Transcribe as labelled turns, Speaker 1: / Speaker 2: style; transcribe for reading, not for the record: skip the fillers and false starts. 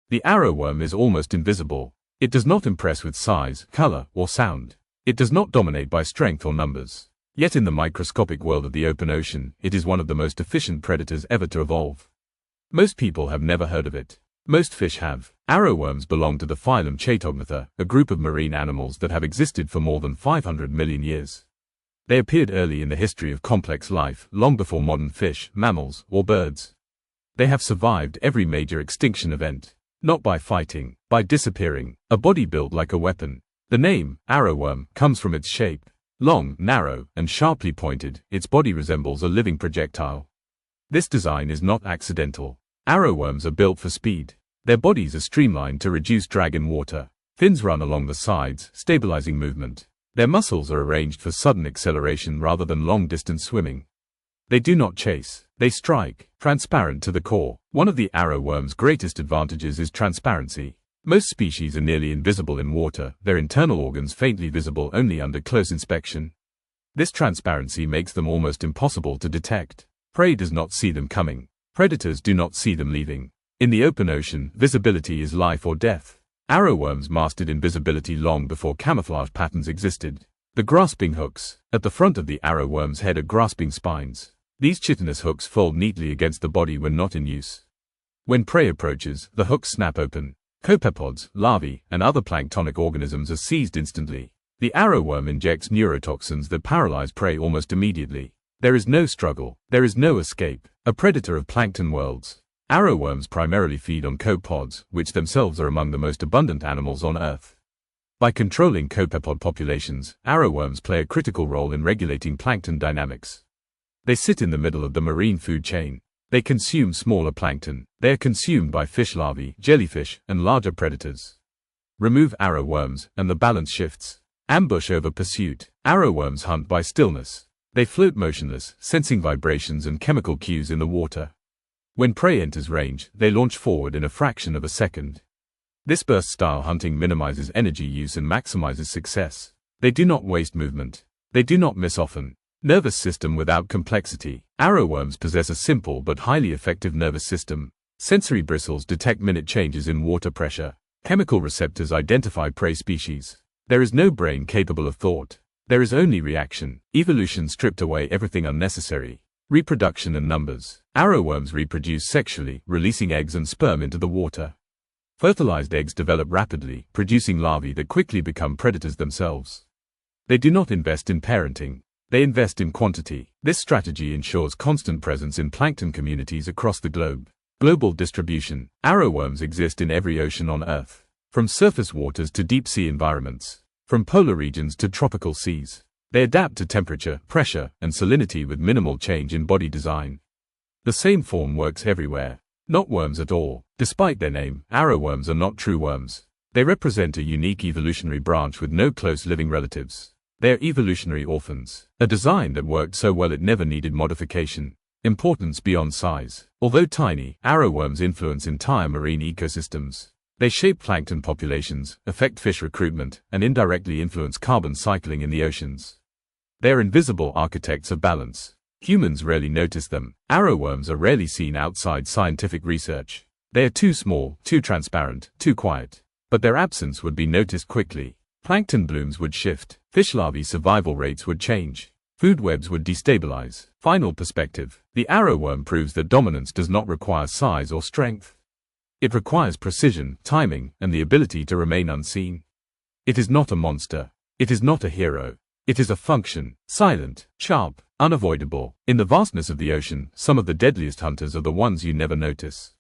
Speaker 1: The arrowworm is almost invisible. It does not impress with size, color, or sound. It does not dominate by strength or numbers. Yet in the microscopic world of the open ocean, it is one of the most efficient predators ever to evolve. Most people have never heard of it. Most fish have. Arrowworms belong to the phylum Chaetognatha, a group of marine animals that have existed for more than 500 million years. They appeared early in the history of complex life, long before modern fish, mammals, or birds. They have survived every major extinction event. Not by fighting, by disappearing, a body built like a weapon. The name, arrowworm, comes from its shape. Long, narrow, and sharply pointed, its body resembles a living projectile. This design is not accidental. Arrowworms are built for speed. Their bodies are streamlined to reduce drag in water. Fins run along the sides, stabilizing movement. Their muscles are arranged for sudden acceleration rather than long-distance swimming. They do not chase, they strike, transparent to the core. One of the arrowworm's greatest advantages is transparency. Most species are nearly invisible in water, their internal organs faintly visible only under close inspection. This transparency makes them almost impossible to detect. Prey does not see them coming. Predators do not see them leaving. In the open ocean, visibility is life or death. Arrowworms mastered invisibility long before camouflage patterns existed. The grasping hooks. At the front of the arrowworm's head are grasping spines. These chitinous hooks fold neatly against the body when not in use. When prey approaches, the hooks snap open. Copepods, larvae, and other planktonic organisms are seized instantly. The arrowworm injects neurotoxins that paralyze prey almost immediately. There is no struggle. There is no escape. A predator of plankton worlds. Arrowworms primarily feed on copepods, which themselves are among the most abundant animals on Earth. By controlling copepod populations, arrowworms play a critical role in regulating plankton dynamics. They sit in the middle of the marine food chain. They consume smaller plankton. They are consumed by fish larvae, jellyfish, and larger predators. Remove arrowworms, and the balance shifts. Ambush over pursuit. Arrowworms hunt by stillness. They float motionless, sensing vibrations and chemical cues in the water. When prey enters range, they launch forward in a fraction of a second. This burst-style hunting minimizes energy use and maximizes success. They do not waste movement. They do not miss often. Nervous system without complexity. Arrowworms possess a simple but highly effective nervous system. Sensory bristles detect minute changes in water pressure. Chemical receptors identify prey species. There is no brain capable of thought. There is only reaction. Evolution stripped away everything unnecessary. Reproduction and numbers. Arrowworms reproduce sexually, releasing eggs and sperm into the water. Fertilized eggs develop rapidly, producing larvae that quickly become predators themselves. They do not invest in parenting. They invest in quantity. This strategy ensures constant presence in plankton communities across the globe. Global distribution. Arrowworms exist in every ocean on Earth. From surface waters to deep-sea environments. From polar regions to tropical seas. They adapt to temperature, pressure, and salinity with minimal change in body design. The same form works everywhere. Not worms at all. Despite their name, arrowworms are not true worms. They represent a unique evolutionary branch with no close living relatives. They are evolutionary orphans. A design that worked so well it never needed modification. Importance beyond size. Although tiny, arrowworms influence entire marine ecosystems. They shape plankton populations, affect fish recruitment, and indirectly influence carbon cycling in the oceans. They are invisible architects of balance. Humans rarely notice them. Arrowworms are rarely seen outside scientific research. They are too small, too transparent, too quiet. But their absence would be noticed quickly. Plankton blooms would shift. Fish larvae survival rates would change. Food webs would destabilize. Final perspective. The arrowworm proves that dominance does not require size or strength. It requires precision, timing, and the ability to remain unseen. It is not a monster. It is not a hero. It is a function. Silent, sharp, unavoidable. In the vastness of the ocean, some of the deadliest hunters are the ones you never notice.